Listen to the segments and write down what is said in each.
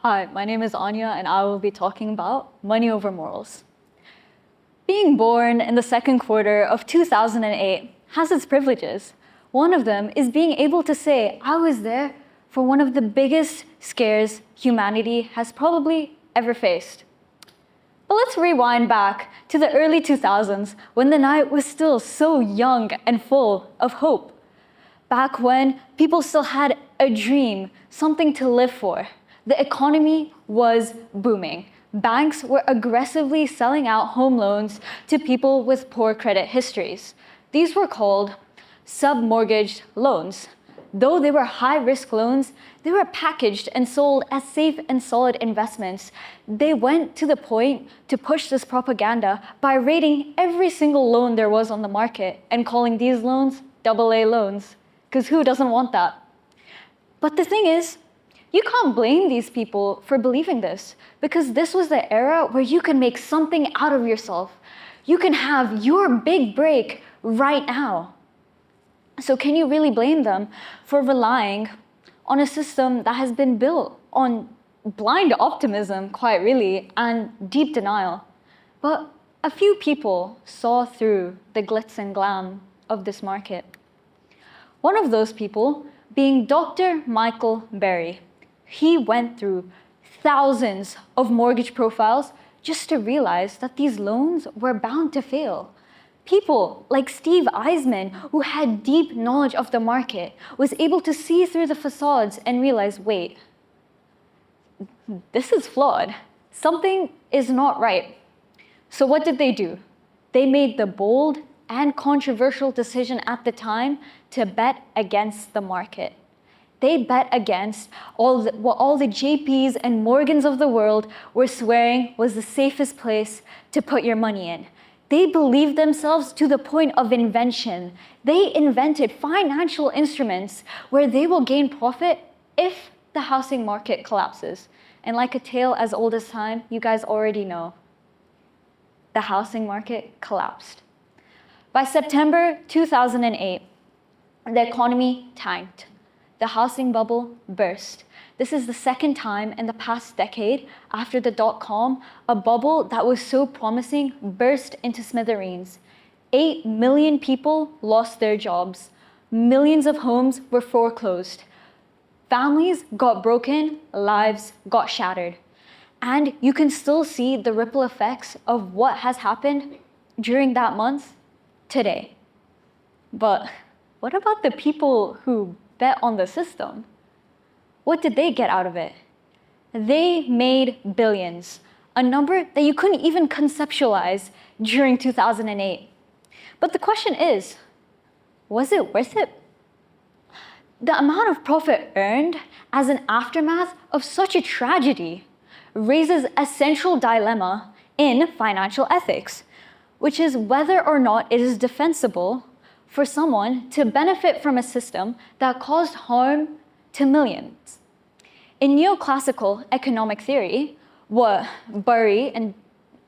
Hi, my name is Anya, and I will be talking about money over morals. Being born in the second quarter of 2008 has its privileges. One of them is being able to say, I was there for one of the biggest scares humanity has probably ever faced. But let's rewind back to the early 2000s when the night was still so young and full of hope. Back when people still had a dream, something to live for. The economy was booming. Banks were aggressively selling out home loans to people with poor credit histories. These were called sub-mortgaged loans. Though they were high-risk loans, they were packaged and sold as safe and solid investments. They went to the point to push this propaganda by rating every single loan there was on the market and calling these loans AA loans. Because who doesn't want that? But the thing is, you can't blame these people for believing this, because this was the era where you can make something out of yourself. You can have your big break right now. So can you really blame them for relying on a system that has been built on blind optimism, quite really, and deep denial? But a few people saw through the glitz and glam of this market. One of those people being Dr. Michael Berry. He went through thousands of mortgage profiles just to realize that these loans were bound to fail. People like Steve Eisman, who had deep knowledge of the market, was able to see through the facades and realize, wait, this is flawed. Something is not right. So what did they do? They made the bold and controversial decision at the time to bet against the market. They bet against what all the JPs and Morgans of the world were swearing was the safest place to put your money in. They believed themselves to the point of invention. They invented financial instruments where they will gain profit if the housing market collapses. And like a tale as old as time, you guys already know. The housing market collapsed. By September 2008, the economy tanked. The housing bubble burst. This is the second time in the past decade after the dot-com, a bubble that was so promising burst into smithereens. 8 million people lost their jobs. Millions of homes were foreclosed. Families got broken, lives got shattered. And you can still see the ripple effects of what has happened during that month today. But what about the people who bet on the system? What did they get out of it? They made billions, a number that you couldn't even conceptualize during 2008. But the question is, was it worth it? The amount of profit earned as an aftermath of such a tragedy raises a central dilemma in financial ethics, which is whether or not it is defensible for someone to benefit from a system that caused harm to millions. In neoclassical economic theory, what Burry and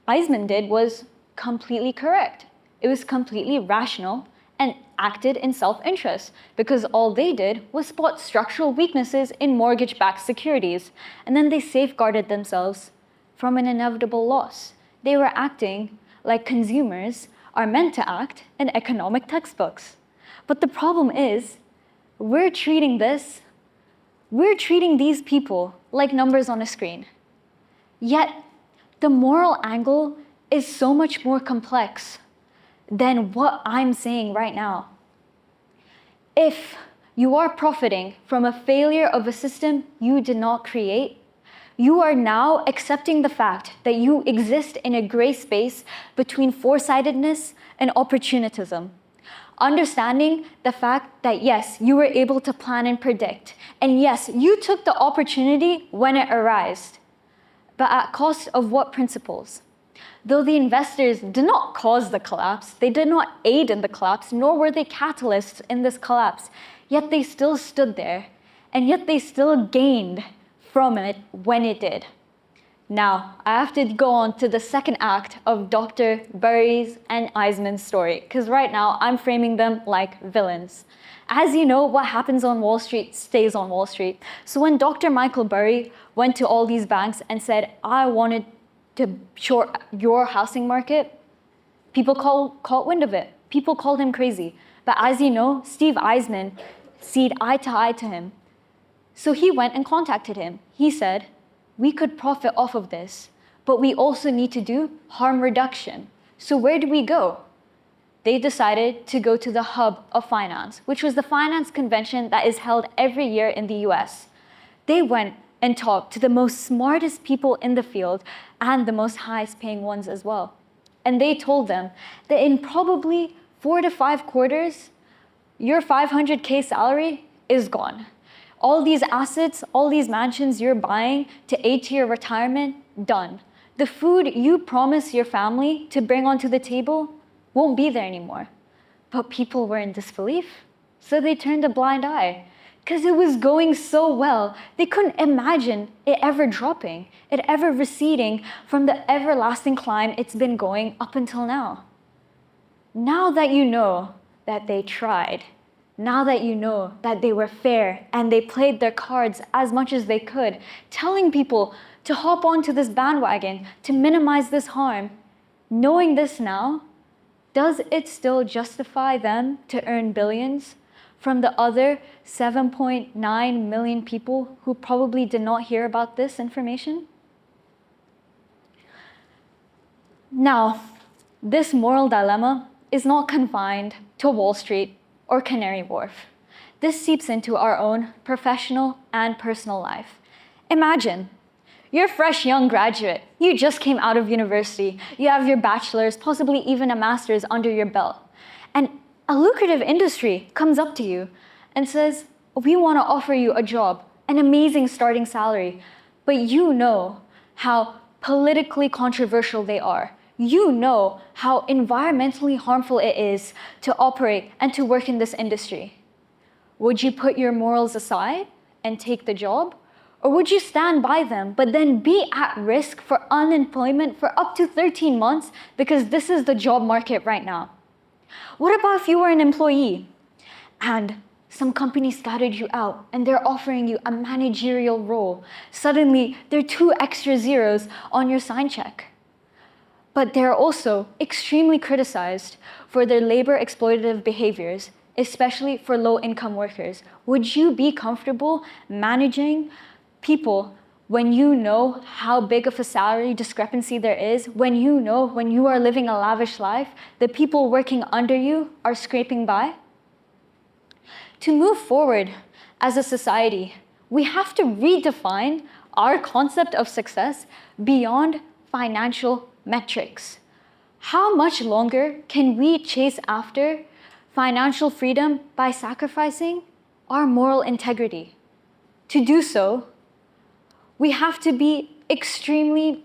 Eisman did was completely correct. It was completely rational and acted in self-interest because all they did was spot structural weaknesses in mortgage-backed securities, and then they safeguarded themselves from an inevitable loss. They were acting like consumers are meant to act in economic textbooks. But the problem is, we're treating these people like numbers on a screen. Yet, the moral angle is so much more complex than what I'm saying right now. If you are profiting from a failure of a system you did not create, you are now accepting the fact that you exist in a gray space between foresightedness and opportunism. Understanding the fact that yes, you were able to plan and predict, and yes, you took the opportunity when it arose, but at cost of what principles? Though the investors did not cause the collapse, they did not aid in the collapse, nor were they catalysts in this collapse, yet they still stood there, and yet they still gained from it when it did. Now, I have to go on to the second act of Dr. Burry's and Eisman's story, because right now I'm framing them like villains. As you know, what happens on Wall Street stays on Wall Street. So when Dr. Michael Burry went to all these banks and said, I wanted to short your housing market, people caught wind of it. People called him crazy. But as you know, Steve Eisman seed eye to eye to him. So he went and contacted him. He said, we could profit off of this, but we also need to do harm reduction. So where do we go? They decided to go to the hub of finance, which was the finance convention that is held every year in the US. They went and talked to the most smartest people in the field and the most highest paying ones as well. And they told them that in probably 4 to 5 quarters, your 500K salary is gone. All these assets, all these mansions you're buying to aid to your retirement, done. The food you promised your family to bring onto the table won't be there anymore. But people were in disbelief, so they turned a blind eye. Because it was going so well, they couldn't imagine it ever dropping, it ever receding from the everlasting climb it's been going up until now. Now that you know that they tried, now that you know that they were fair and they played their cards as much as they could, telling people to hop onto this bandwagon, to minimize this harm, knowing this now, does it still justify them to earn billions from the other 7.9 million people who probably did not hear about this information? Now, this moral dilemma is not confined to Wall Street or Canary Wharf. This seeps into our own professional and personal life. Imagine, you're a fresh young graduate. You just came out of university. You have your bachelor's, possibly even a master's under your belt. And a lucrative industry comes up to you and says, we want to offer you a job, an amazing starting salary, but you know how politically controversial they are. You know how environmentally harmful it is to operate and to work in this industry. Would you put your morals aside and take the job? Or would you stand by them, but then be at risk for unemployment for up to 13 months because this is the job market right now? What about if you were an employee and some company scouted you out and they're offering you a managerial role? Suddenly, there are 2 extra zeros on your sign check. But they're also extremely criticized for their labor exploitative behaviors, especially for low-income workers. Would you be comfortable managing people when you know how big of a salary discrepancy there is, when you know when you are living a lavish life, the people working under you are scraping by? To move forward as a society, we have to redefine our concept of success beyond financial metrics. How much longer can we chase after financial freedom by sacrificing our moral integrity? To do so, we have to be extremely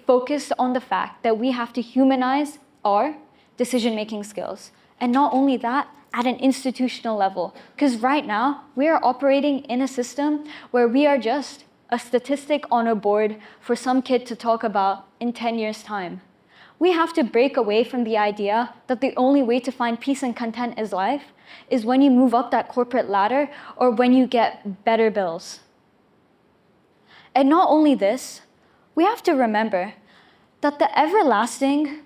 focused on the fact that we have to humanize our decision-making skills. And not only that, at an institutional level. Because right now, we are operating in a system where we are just a statistic on a board for some kid to talk about in 10 years' time. We have to break away from the idea that the only way to find peace and content in life is when you move up that corporate ladder or when you get better bills. And not only this, we have to remember that the everlasting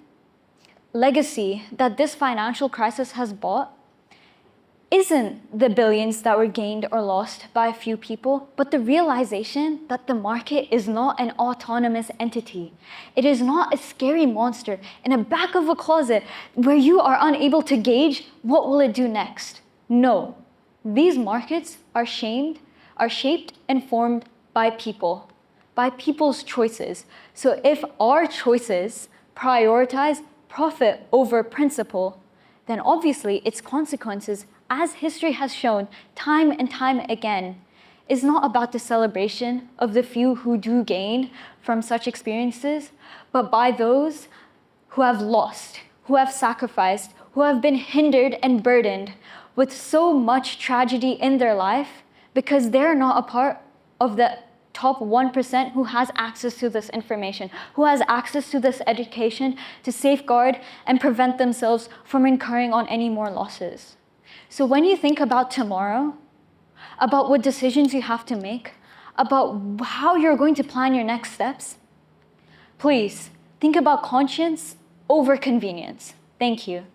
legacy that this financial crisis has brought isn't the billions that were gained or lost by a few people, but the realization that the market is not an autonomous entity. It is not a scary monster in the back of a closet where you are unable to gauge what will it do next. No, these markets are shaped and formed by people, by people's choices. So if our choices prioritize profit over principle, then obviously its consequences, as history has shown time and time again, is not about the celebration of the few who do gain from such experiences, but by those who have lost, who have sacrificed, who have been hindered and burdened with so much tragedy in their life because they're not a part of the top 1% who has access to this information, who has access to this education to safeguard and prevent themselves from incurring on any more losses. So when you think about tomorrow, about what decisions you have to make, about how you're going to plan your next steps, please think about conscience over convenience. Thank you.